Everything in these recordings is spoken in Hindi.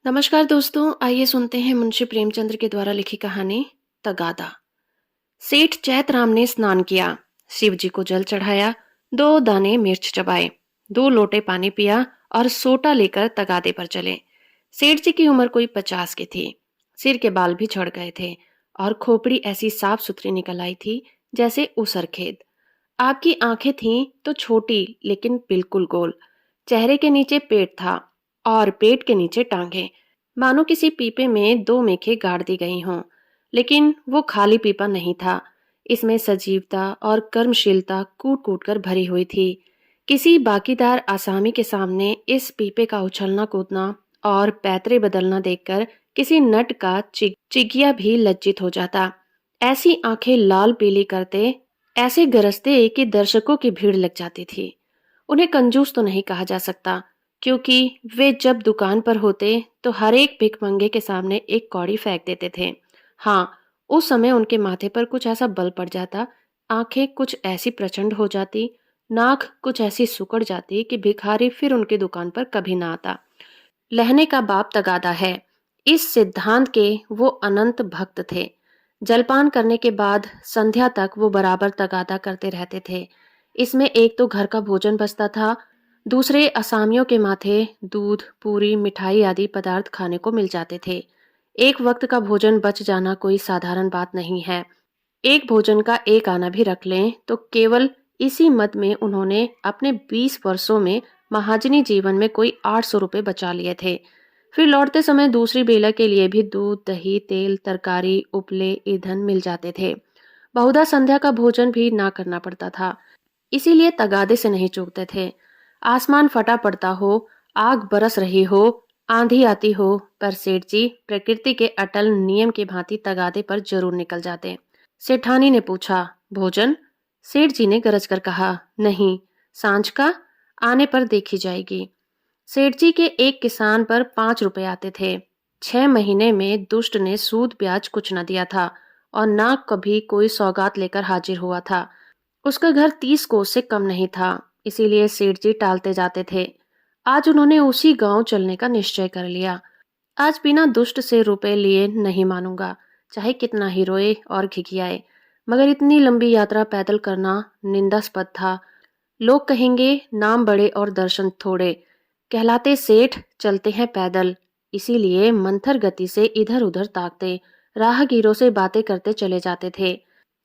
नमस्कार दोस्तों, आइए सुनते हैं मुंशी प्रेमचंद्र के द्वारा लिखी कहानी तगादा। सेठ चैतराम ने स्नान किया, शिव जी को जल चढ़ाया, 2 दाने मिर्च चबाए, 2 लोटे पानी पिया और सोटा लेकर तगादे पर चले। सेठ जी की उम्र कोई 50 की थी। सिर के बाल भी झड़ गए थे और खोपड़ी ऐसी साफ सुथरी निकल आई थी जैसे उसरखेद। आपकी आंखें थीं तो छोटी लेकिन बिल्कुल गोल। चेहरे के नीचे पेट था और पेट के नीचे टांगे, मानो किसी पीपे में 2 मेखें गाड़ दी गई हों। लेकिन वो खाली पीपा नहीं था, इसमें सजीवता और कर्मशीलता कूट कूट कर भरी हुई थी। किसी बाकीदार आसामी के सामने इस पीपे का उछलना कूदना और पैतरे बदलना देखकर किसी नट का चिगिया भी लज्जित हो जाता। ऐसी आंखें लाल पीली करते, ऐसे गरजते कि दर्शकों की भीड़ लग जाती थी। उन्हें कंजूस तो नहीं कहा जा सकता, क्योंकि वे जब दुकान पर होते तो हर एक भिखमंगे के सामने एक कौड़ी फेंक देते थे। हाँ, उस समय उनके माथे पर कुछ ऐसा बल पड़ जाता, आंखें कुछ ऐसी प्रचंड हो जाती, नाक कुछ ऐसी सुकड़ जाती कि भिखारी फिर उनकी दुकान पर कभी ना आता। लहने का बाप तगादा है, इस सिद्धांत के वो अनंत भक्त थे। जलपान करने के बाद संध्या तक वो बराबर तगादा करते रहते थे। इसमें एक तो घर का भोजन बचता था, दूसरे असामियों के माथे दूध, पूरी, मिठाई आदि पदार्थ खाने को मिल जाते थे। एक वक्त का भोजन बच जाना कोई साधारण बात नहीं है। एक भोजन का एक आना भी रख लें तो केवल इसी मद में उन्होंने अपने 20 वर्षों में महाजनी जीवन में कोई 800 रुपए बचा लिए थे। फिर लौटते समय दूसरी बेला के लिए भी दूध, दही, तेल, तरकारी, उपले, ईंधन मिल जाते थे। बहुधा संध्या का भोजन भी ना करना पड़ता था, इसीलिए तगादे से नहीं चूकते थे। आसमान फटा पड़ता हो, आग बरस रही हो, आंधी आती हो, पर सेठ जी प्रकृति के अटल नियम की भांति तगादे पर जरूर निकल जाते। सेठानी ने पूछा, भोजन? सेठ जी ने गरज कर कहा, नहीं, सांझ का आने पर देखी जाएगी। सेठ जी के एक किसान पर 5 रुपए आते थे। 6 महीने में दुष्ट ने सूद ब्याज कुछ न दिया था और ना कभी कोई सौगात लेकर हाजिर हुआ था। उसका घर 30 कोस से कम नहीं था, इसीलिए सेठ जी टालते जाते थे। आज उन्होंने उसी गांव चलने का निश्चय कर लिया। आज बिना दुष्ट से रुपए लिए नहीं मानूंगा, चाहे कितना ही रोए और घिघियाए। मगर इतनी लंबी यात्रा पैदल करना निंदास्पद था। लोग कहेंगे नाम बड़े और दर्शन थोड़े, कहलाते सेठ, चलते हैं पैदल। इसीलिए मंथर गति से इधर उधर ताकते, राहगीरों से बातें करते चले जाते थे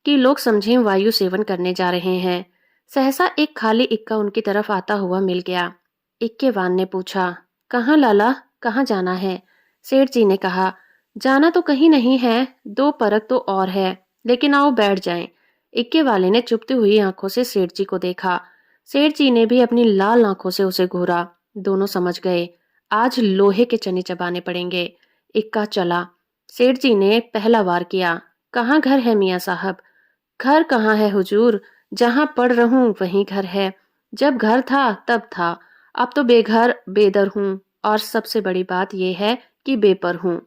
कि लोग समझें वायु सेवन करने जा रहे हैं। सहसा एक खाली इक्का उनकी तरफ आता हुआ मिल गया। इक्केवान ने पूछा, कहाँ लाला, कहाँ जाना है? सेठ जी ने कहा, जाना तो कहीं नहीं है, 2 परख तो और है, लेकिन आओ बैठ जाएं। इक्के वाले ने चुभती हुई आंखों से सेठ जी को देखा। सेठ जी ने भी अपनी लाल आंखों से उसे घूरा। दोनों समझ गए, आज लोहे के चने चबाने पड़ेंगे। इक्का चला। सेठ जी ने पहला वार किया, कहाँ घर है मियाँ साहब? घर कहाँ है हुजूर, जहाँ पढ़ रहूं वहीं घर है। जब घर था तब था, अब तो बेघर बेदर हूँ, और सबसे बड़ी बात यह है कि बेपर हूँ।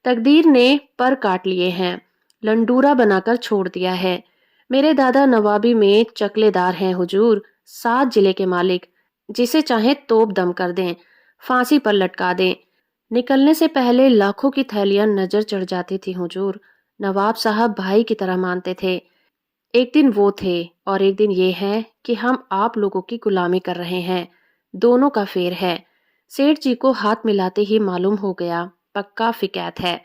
तकदीर ने पर काट लिए हैं, लंडूरा बनाकर छोड़ दिया है। मेरे दादा नवाबी में चकलेदार हैं हुजूर, 7 जिले के मालिक। जिसे चाहे तोप दम कर दें, फांसी पर लटका दें। निकलने से पहले लाखों की थैलियां नजर चढ़ जाती थी हुजूर। नवाब साहब भाई की तरह मानते थे। एक दिन वो थे और एक दिन ये है कि हम आप लोगों की गुलामी कर रहे हैं। दोनों का फेर है। सेठ जी को हाथ मिलाते ही मालूम हो गया, पक्का फिकैत है,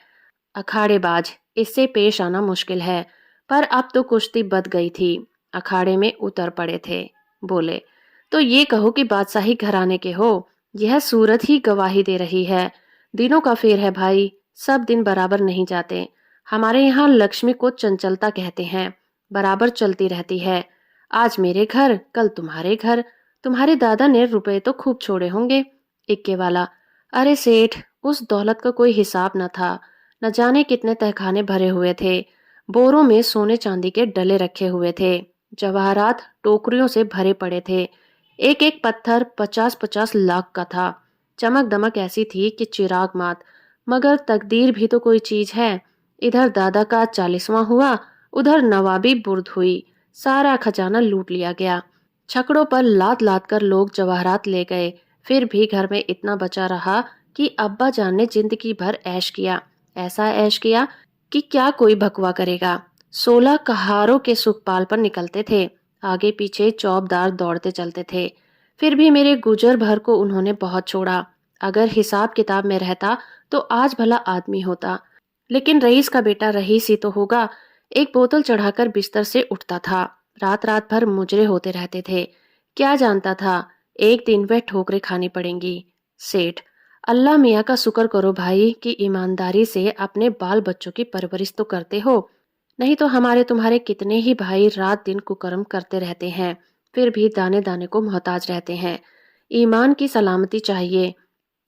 अखाड़ेबाज, इससे पेश आना मुश्किल है। पर अब तो कुश्ती बद गई थी, अखाड़े में उतर पड़े थे। बोले, तो ये कहो कि बादशाही घराने के हो, यह सूरत ही गवाही दे रही है। दिनों का फेर है भाई, सब दिन बराबर नहीं जाते। हमारे यहाँ लक्ष्मी को चंचलता कहते हैं, बराबर चलती रहती है। आज मेरे घर, कल तुम्हारे घर। तुम्हारे दादा ने रुपए तो खूब छोड़े होंगे। इक्के वाला, अरे सेठ, उस दौलत का कोई हिसाब न था। न जाने कितने तहखाने भरे हुए थे। बोरों में सोने चांदी के डले रखे हुए थे। जवाहरात टोकरियों से भरे पड़े थे। एक एक पत्थर 50-50 लाख का था। चमक दमक ऐसी थी कि चिराग मात। मगर तकदीर भी तो कोई चीज है। इधर दादा का 40वां हुआ, उधर नवाबी बुर्द हुई। सारा खजाना लूट लिया गया। छकड़ों पर लाद लाद कर लोग जवाहरात ले गए। फिर भी घर में इतना बचा रहा कि अब्बा जान ने जिंदगी भर ऐश किया, ऐसा ऐश किया कि क्या कोई भकवा करेगा। 16 कहारों के सुखपाल पर निकलते थे, आगे पीछे चौबदार दौड़ते चलते थे। फिर भी मेरे गुजर भर को उन्होंने बहुत छोड़ा। अगर हिसाब किताब में रहता तो आज भला आदमी होता, लेकिन रईस का बेटा रईस ही तो होगा। एक बोतल चढ़ाकर बिस्तर से उठता था, रात रात भर मुजरे होते रहते थे। क्या जानता था एक दिन वह ठोकरें खानी पड़ेंगी। सेठ, अल्लाह मियाँ का शुक्र करो भाई कि ईमानदारी से अपने बाल बच्चों की परवरिश तो करते हो, नहीं तो हमारे तुम्हारे कितने ही भाई रात दिन कुकर्म करते रहते हैं, फिर भी दाने दाने को मोहताज रहते हैं। ईमान की सलामती चाहिए,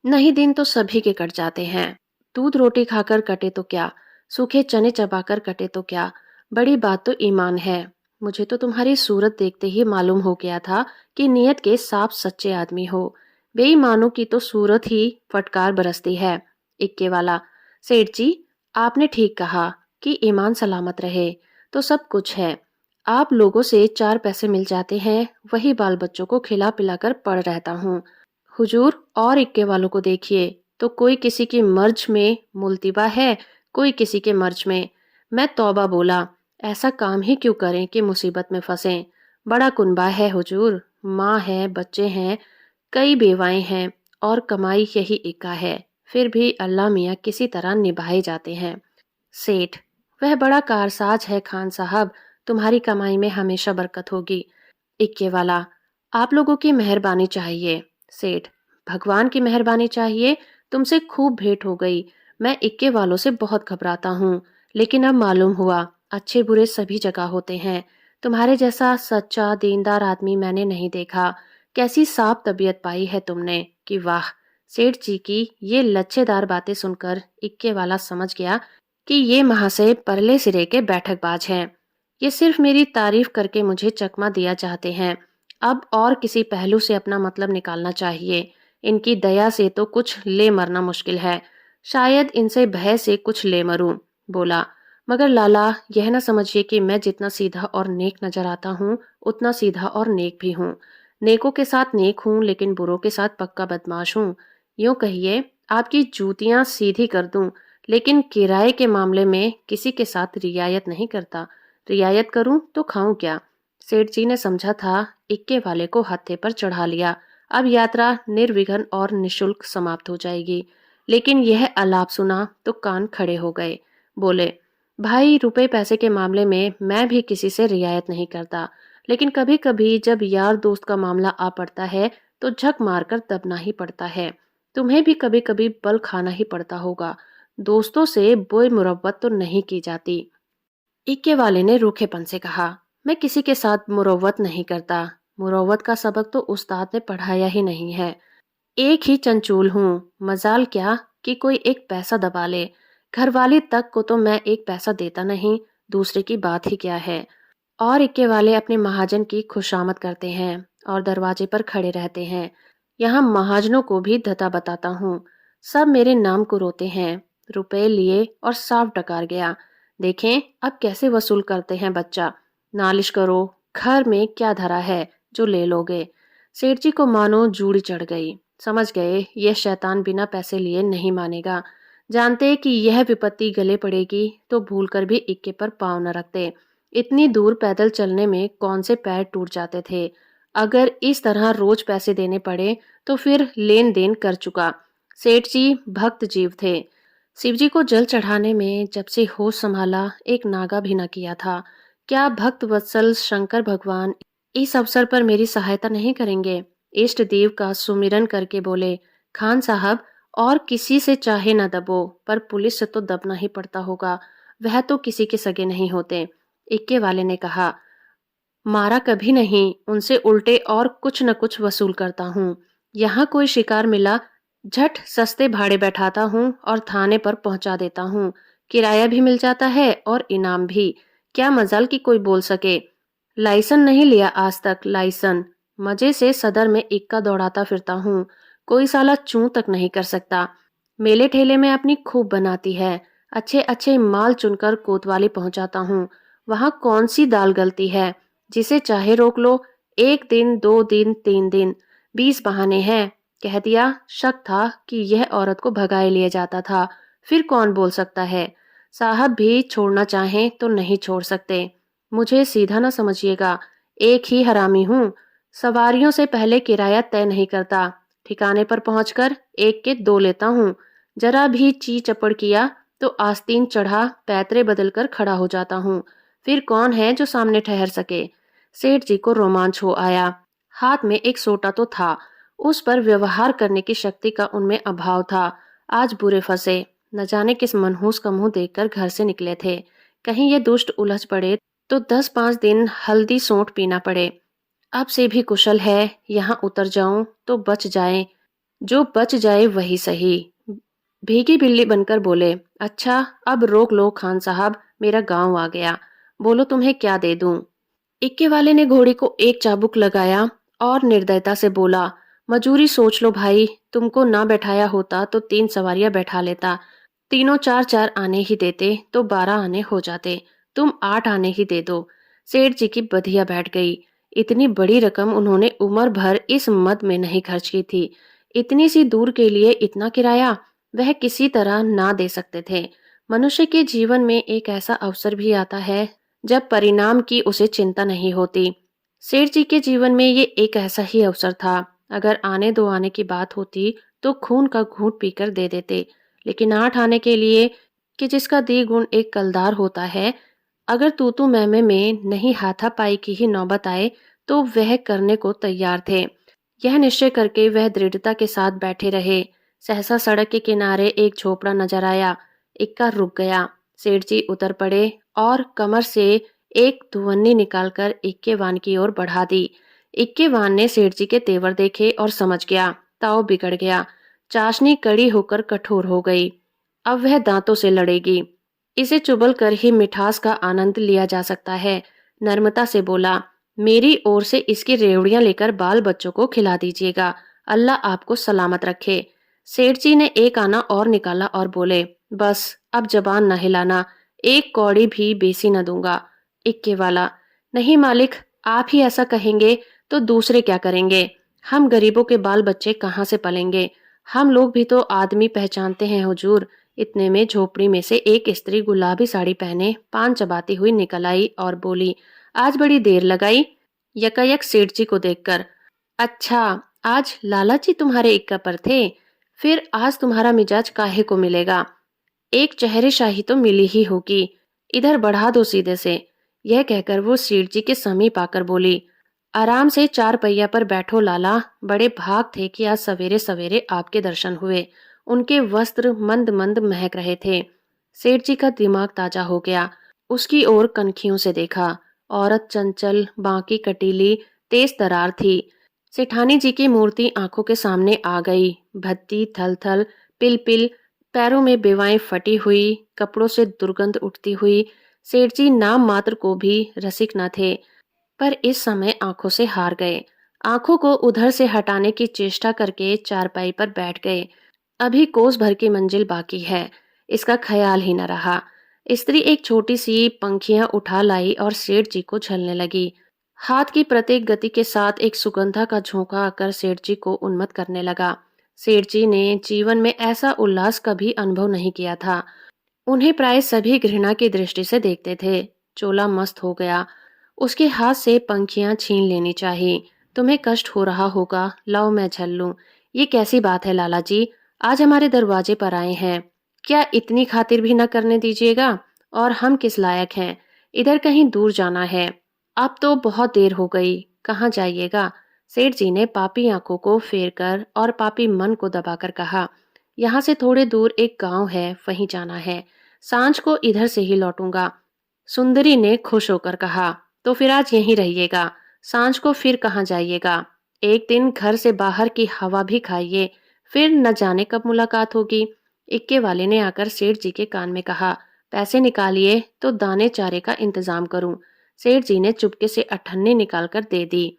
नहीं दिन तो सभी के कट जाते हैं। दूध रोटी खाकर कटे तो क्या, सूखे चने चबाकर कटे तो क्या, बड़ी बात तो ईमान है। मुझे तो तुम्हारी सूरत देखते ही मालूम हो गया था कि नियत के साफ सच्चे आदमी हो। बेईमानों की तो सूरत ही फटकार बरसती है। इक्के वाला, सेठ जी, आपने ठीक कहा कि ईमान सलामत रहे तो सब कुछ है। आप लोगों से 4 पैसे मिल जाते हैं, वही बाल बच्चों को खिला पिलाकर पड़ रहता हूँ। हुजूर और इक्के वालों को देखिए, तो कोई किसी की मर्ज में मुल्तिबा है, कोई किसी के मर्ज में। मैं तौबा बोला, ऐसा काम ही क्यों करें कि मुसीबत में फंसें। बड़ा कुनबा है हुजूर, माँ है, बच्चे हैं, कई बेवाएं हैं और कमाई यही इक्का है, फिर भी अल्लाह मियाँ किसी तरह निभाए जाते हैं। सेठ, वह बड़ा कारसाज है खान साहब, तुम्हारी कमाई में हमेशा बरकत होगी। इक्के वाला, आप लोगों की मेहरबानी चाहिए। सेठ, भगवान की मेहरबानी चाहिए, तुमसे खूब भेंट हो गई। मैं इक्के वालों से बहुत घबराता हूँ, लेकिन अब मालूम हुआ अच्छे बुरे सभी जगह होते हैं। तुम्हारे जैसा सच्चा दीनदार आदमी मैंने नहीं देखा। कैसी साफ तबीयत पाई है तुमने कि वाह। सेठ जी की ये लच्छेदार बातें सुनकर इक्के वाला समझ गया कि ये महाशय परले सिरे के बैठकबाज हैं। ये सिर्फ मेरी तारीफ करके मुझे चकमा दिया चाहते हैं। अब और किसी पहलू से अपना मतलब निकालना चाहिए। इनकी दया से तो कुछ ले मरना मुश्किल है, शायद इनसे भय से कुछ ले मरूं। बोला, मगर लाला, यह ना समझिए कि मैं जितना सीधा और नेक नजर आता हूँ उतना सीधा और नेक भी हूँ। नेकों के साथ नेक हूँ, लेकिन बुरों के साथ पक्का बदमाश हूँ। यूं कहिए आपकी जूतियां सीधी कर दूं, लेकिन किराए के मामले में किसी के साथ रियायत नहीं करता। रियायत करूं तो खाऊं क्या। सेठ जी ने समझा था इक्के वाले को हत्थे पर चढ़ा लिया, अब यात्रा निर्विघ्न और निशुल्क समाप्त हो जाएगी। लेकिन यह आलाप सुना तो कान खड़े हो गए। बोले, भाई, रुपए पैसे के मामले में मैं भी किसी से रियायत नहीं करता, लेकिन कभी कभी जब यार दोस्त का मामला आ पड़ता है तो झक मारकर दबना ही पड़ता है। तुम्हें भी कभी कभी बल खाना ही पड़ता होगा। दोस्तों से बोए मुरब्बत तो नहीं की जाती। इक्के वाले ने रूखेपन से कहा, मैं किसी के साथ मुरव्वत नहीं करता। मुरव्वत का सबक तो उस्ताद ने पढ़ाया ही नहीं है। एक ही चंचूल हूँ, मजाल क्या कि कोई एक पैसा दबा ले। घरवाली तक को तो मैं एक पैसा देता नहीं, दूसरे की बात ही क्या है। और इक्के वाले अपने महाजन की खुशामद करते हैं और दरवाजे पर खड़े रहते हैं। यहाँ महाजनों को भी धता बताता हूँ, सब मेरे नाम को रोते हैं। रुपए लिए और साफ डकार गया। देखें अब कैसे वसूल करते हैं बच्चा। नालिश करो, घर में क्या धरा है जो ले लोगे। सेठ जी को मानो जूड़ी चढ़ गई। समझ गए यह शैतान बिना पैसे लिए नहीं मानेगा। जानते कि यह विपत्ति गले पड़ेगी तो भूलकर भी इक्के पर पाँव न रखते। इतनी दूर पैदल चलने में कौन से पैर टूट जाते थे। अगर इस तरह रोज पैसे देने पड़े तो फिर लेन देन कर चुका। सेठ जी भक्त जीव थे। शिवजी को जल चढ़ाने में जब से होश संभाला एक नागा भी न किया था। क्या भक्त वत्सल शंकर भगवान इस अवसर पर मेरी सहायता नहीं करेंगे। इष्ट देव का सुमिरन करके बोले, खान साहब, और किसी से चाहे न दबो, पर पुलिस से तो दबना ही पड़ता होगा, वह तो किसी के सगे नहीं होते। इक्के वाले ने कहा, मारा कभी नहीं, उनसे उल्टे और कुछ न कुछ वसूल करता हूँ। यहाँ कोई शिकार मिला झट सस्ते भाड़े बैठाता हूँ और थाने पर पहुंचा देता हूँ। किराया भी मिल जाता है और इनाम भी। क्या मजाल की कोई बोल सके। लाइसन नहीं लिया आज तक, लाइसन। मजे से सदर में इक्का दौड़ाता फिरता हूँ, कोई साला चूं तक नहीं कर सकता। मेले ठेले में अपनी खूब बनाती है। अच्छे अच्छे माल चुनकर कोतवाली पहुंचाता हूँ। वहां कौन सी दाल गलती है, जिसे चाहे रोक लो। 1 दिन 2 दिन 3 दिन, 20 बहाने हैं। कह दिया। शक था कि यह औरत को भगाए लिया जाता था, फिर कौन बोल सकता है। साहब भी छोड़ना चाहें तो नहीं छोड़ सकते। मुझे सीधा ना समझिएगा, एक ही हरामी हूँ। सवारियों से पहले किराया तय नहीं करता, ठिकाने पर पहुंचकर एक के दो लेता हूँ। जरा भी ची चपड़ किया तो आस्तीन चढ़ा पैतरे बदलकर खड़ा हो जाता हूँ। फिर कौन है जो सामने ठहर सके। सेठ जी को रोमांच हो आया। हाथ में एक सोटा तो था, उस पर व्यवहार करने की शक्ति का उनमें अभाव था। आज बुरे फंसे। न जाने किस मनहूस का मुंह देखकर घर से निकले थे। कहीं ये दुष्ट उलझ पड़े तो 10-5 दिन हल्दी सोंठ पीना पड़े। अब से भी कुशल है यहाँ उतर जाऊं तो बच जाए, जो बच जाए वही सही। भीगी बिल्ली बनकर बोले, अच्छा अब रोक लो खान साहब, मेरा गांव आ गया, बोलो तुम्हें क्या दे दूं। इक्के वाले ने घोड़ी को एक चाबुक लगाया और निर्दयता से बोला, मजूरी सोच लो भाई, तुमको ना बैठाया होता तो 3 सवारियां बैठा लेता। तीनों 4-4 आने ही देते तो 12 आने हो जाते, तुम 8 आने ही दे दो। सेठ जी की बधिया बैठ गई। इतनी बड़ी रकम उन्होंने उम्र भर इस मद में नहीं खर्च की थी। इतनी सी दूर के लिए इतना किराया वह किसी तरह ना दे सकते थे। मनुष्य के जीवन में एक ऐसा अवसर भी आता है जब परिणाम की उसे चिंता नहीं होती। सेठ जी के जीवन में ये एक ऐसा ही अवसर था। अगर आने दो आने की बात होती तो खून का घूंट पीकर दे देते, लेकिन 8 आने के लिए कि जिसका द्विगुण एक कलदार होता है, अगर तू मैं में नहीं हाथापाई की ही नौबत आए तो वह करने को तैयार थे। यह निश्चय करके वह दृढ़ता के साथ बैठे रहे। सहसा सड़क के किनारे एक झोपड़ा नजर आया। इक्का रुक गया। सेठ जी उतर पड़े और कमर से एक धुवन्नी निकालकर इक्के वान की ओर बढ़ा दी। इक्के वान ने सेठ जी के तेवर देखे और समझ गया, ताव बिगड़ गया। चाशनी कड़ी होकर कठोर हो गई। अब वह दांतों से लड़ेगी। इसे चुबल कर ही मिठास का आनंद लिया जा सकता है। नर्मता से बोला, मेरी ओर से इसकी रेवड़ियां लेकर बाल बच्चों को खिला दीजिएगा, अल्लाह आपको सलामत रखे। सेठ जी ने एक आना और निकाला और बोले, बस अब जबान न हिलाना, एक कौड़ी भी बेसी न दूंगा। इक्के वाला, नहीं मालिक, आप ही ऐसा कहेंगे तो दूसरे क्या करेंगे। हम गरीबों के बाल बच्चे कहाँ से पलेंगे। हम लोग भी तो आदमी पहचानते हैं हुजूर। इतने में झोपड़ी में से एक स्त्री गुलाबी साड़ी पहने पान चबाती हुई निकल आई और बोली, आज बड़ी देर लगाई। यकायक सेठ जी को देखकर, अच्छा आज लाला जी तुम्हारे इक्का पर थे, फिर आज तुम्हारा मिजाज काहे को मिलेगा। एक चेहरे शाही तो मिली ही होगी, इधर बढ़ा दो सीधे से। यह कहकर वो सेठ जी के समीप आकर बोली, आराम से 4 पहिया पर बैठो लाला, बड़े भाग थे कि आज सवेरे सवेरे आपके दर्शन हुए। उनके वस्त्र मंद मंद महक रहे थे। सेठ जी का दिमाग ताजा हो गया। उसकी ओर कनखियों से देखा। औरत चंचल, बांकी कटीली, तेज तरार थी। सेठानी जी की मूर्ति आंखों के सामने आ गई। भद्दी, थल थल, पिल पिल, पैरों में बेवाएं फटी हुई, कपड़ों से दुर्गंध उठती हुई। सेठ जी नाम मात्र को भी रसिक न थे, पर इस समय आंखों से हार गए। आंखों को उधर से हटाने की चेष्टा करके चारपाई पर बैठ गए। अभी कोस भर की मंजिल बाकी है, इसका ख्याल ही न रहा। स्त्री एक छोटी सी पंखियां उठा लाई और सेठ जी को झलने लगी। हाथ की प्रत्येक गति के साथ एक सुगंधा का झोंका आकर सेठ जी को उन्मत्त करने लगा। सेठ जी ने जीवन में ऐसा उल्लास कभी अनुभव नहीं किया था। उन्हें प्राय सभी घृणा की दृष्टि से देखते थे। चोला मस्त हो गया। उसके हाथ से पंखियां छीन लेनी चाहिए। तुम्हें कष्ट हो रहा होगा, लाओ मैं झल लूं। ये कैसी बात है लाला जी, आज हमारे दरवाजे पर आए हैं, क्या इतनी खातिर भी न करने दीजिएगा। और हम किस लायक हैं, इधर कहीं दूर जाना है। अब तो बहुत देर हो गई, कहाँ जाइएगा। सेठ जी ने पापी आंखों को फेर कर और पापी मन को दबाकर कहा, यहाँ से थोड़े दूर एक गांव है, वहीं जाना है। सांझ को इधर से ही लौटूंगा। सुंदरी ने खुश होकर कहा, तो फिर आज यहीं रहिएगा, सांझ को फिर कहाँ जाइएगा। एक दिन घर से बाहर की हवा भी खाइए, फिर न जाने कब मुलाकात होगी। इक्के वाले ने आकर सेठ जी के कान में कहा, पैसे निकालिए तो दाने चारे का इंतजाम करूं। सेठ जी ने चुपके से अठन्नी निकालकर दे दी।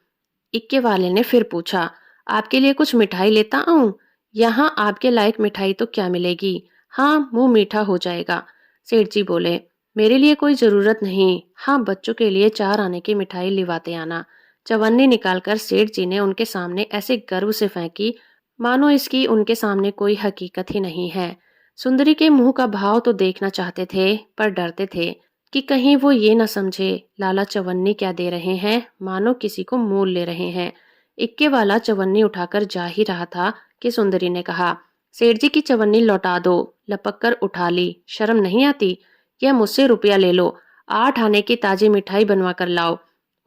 इक्के वाले ने फिर पूछा, आपके लिए कुछ मिठाई लेता आऊं। यहाँ आपके लायक मिठाई तो क्या मिलेगी, हाँ मुंह मीठा हो जाएगा। सेठ जी बोले, मेरे लिए कोई जरूरत नहीं, हाँ बच्चों के लिए 4 आने की मिठाई लिवाते आना। चवन्नी निकालकर सेठ जी ने उनके सामने ऐसे गर्व से फेंकी मानो इसकी उनके सामने कोई हकीकत ही नहीं है। सुंदरी के मुंह का भाव तो देखना चाहते थे, पर डरते थे कि कहीं वो ये न समझे लाला चवन्नी क्या दे रहे हैं, मानो किसी को मोल ले रहे हैं। इक्के वाला चवन्नी उठाकर जा ही रहा था कि सुंदरी ने कहा, सेठ जी की चवन्नी लौटा दो। लपक कर उठा ली। शर्म नहीं आती? यह मुझसे रुपया ले लो, 8 आने की ताजी मिठाई बनवा कर लाओ।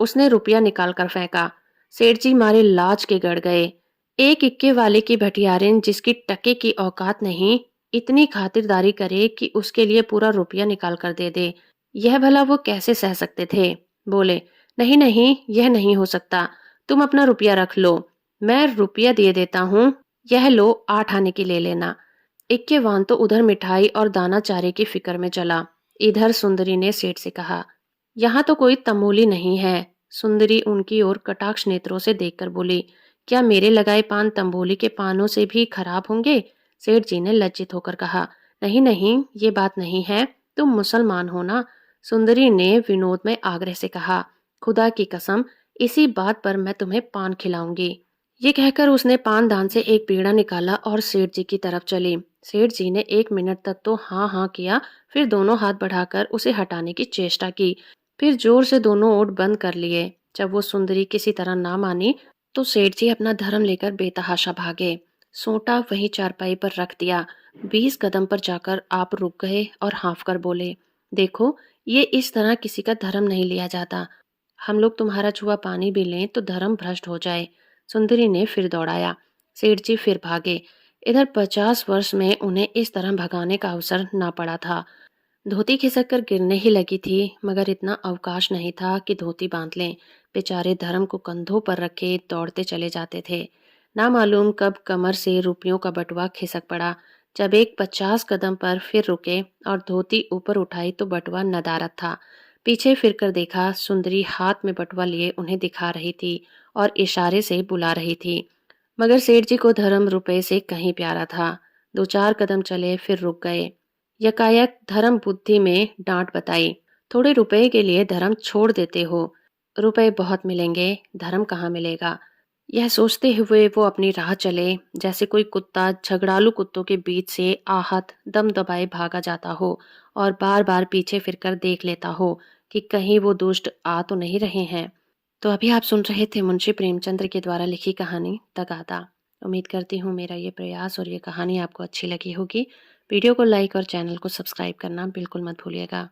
उसने रुपया निकाल कर फेंका। सेठ जी मारे लाज के गड़ गए। एक इक्के वाले की भटियारिन जिसकी टके की औकात नहीं, इतनी खातिरदारी करे कि उसके लिए पूरा रुपया निकाल कर दे दे, यह भला वो कैसे सह सकते थे। बोले, नहीं नहीं, यह नहीं हो सकता, तुम अपना रुपया रख लो, मैं रुपया दे देता हूँ, यह लो 8 आने की ले लेना। इक्के वान तो उधर मिठाई और दाना चारे की फिक्र में चला। इधर सुंदरी ने सेठ से कहा, यहाँ तो कोई तमूली नहीं है। सुंदरी उनकी ओर कटाक्ष नेत्रों से देखकर बोली, क्या मेरे लगाए पान तंबोली के पानों से भी खराब होंगे? सेठ जी ने लज्जित होकर कहा, नहीं नहीं, ये बात नहीं है, तुम मुसलमान हो ना। सुंदरी ने विनोद में आग्रह से कहा, खुदा की कसम, इसी बात पर मैं तुम्हें पान खिलाऊंगी। ये कहकर उसने पान दान से एक बीड़ा निकाला और सेठ जी की तरफ चली। सेठ जी ने 1 मिनट तक तो हाँ हाँ किया, फिर दोनों हाथ बढ़ाकर उसे हटाने की चेष्टा की, फिर जोर से दोनों ओठ बंद कर लिए। जब वो सुंदरी किसी तरह ना मानी, तो सेठ जी अपना धर्म लेकर बेतहाशा भागे। सोटा वहीं चारपाई पर रख दिया। 20 कदम पर जाकर आप रुक गए और हाँफ कर बोले, देखो, ये इस तरह किसी का धर्म नहीं लिया जाता। हम लोग तुम्हारा छुआ पानी भी लें तो धर्म भ्रष्ट हो जाए। सुंदरी ने फिर दौड़ाया। सेठ जी फिर भागे। इधर 50 वर्ष में उन्हें इस तरह भगाने का अवसर ना पड़ा था। धोती खिसक कर गिरने ही लगी थी, मगर इतना अवकाश नहीं था कि धोती बांध लें। बेचारे धर्म को कंधों पर रखे दौड़ते चले जाते थे। ना मालूम कब कमर से रुपयों का बटुआ खिसक पड़ा। जब एक 50 कदम पर फिर रुके और धोती ऊपर उठाई तो बटुआ नदारद था। पीछे फिरकर देखा, सुंदरी हाथ में बटुआ लिए उन्हें दिखा रही थी और इशारे से बुला रही थी। मगर सेठ जी को धर्म रुपए से कहीं प्यारा था। 2-4 कदम चले, फिर रुक गए। यकायक धर्म बुद्धि में डांट बताई, थोड़े रुपए के लिए धर्म छोड़ देते हो, रुपए बहुत मिलेंगे, धर्म कहाँ मिलेगा। यह सोचते हुए वो अपनी राह चले, जैसे कोई कुत्ता झगड़ालू कुत्तों के बीच से आहत दम दबाए भागा जाता हो और बार बार पीछे फिरकर देख लेता हो कि कहीं वो दुष्ट आ तो नहीं रहे हैं। तो अभी आप सुन रहे थे मुंशी प्रेमचंद्र के द्वारा लिखी कहानी तगादा। उम्मीद करती हूँ मेरा ये प्रयास और ये कहानी आपको अच्छी लगी होगी। वीडियो को लाइक और चैनल को सब्सक्राइब करना बिल्कुल मत भूलिएगा।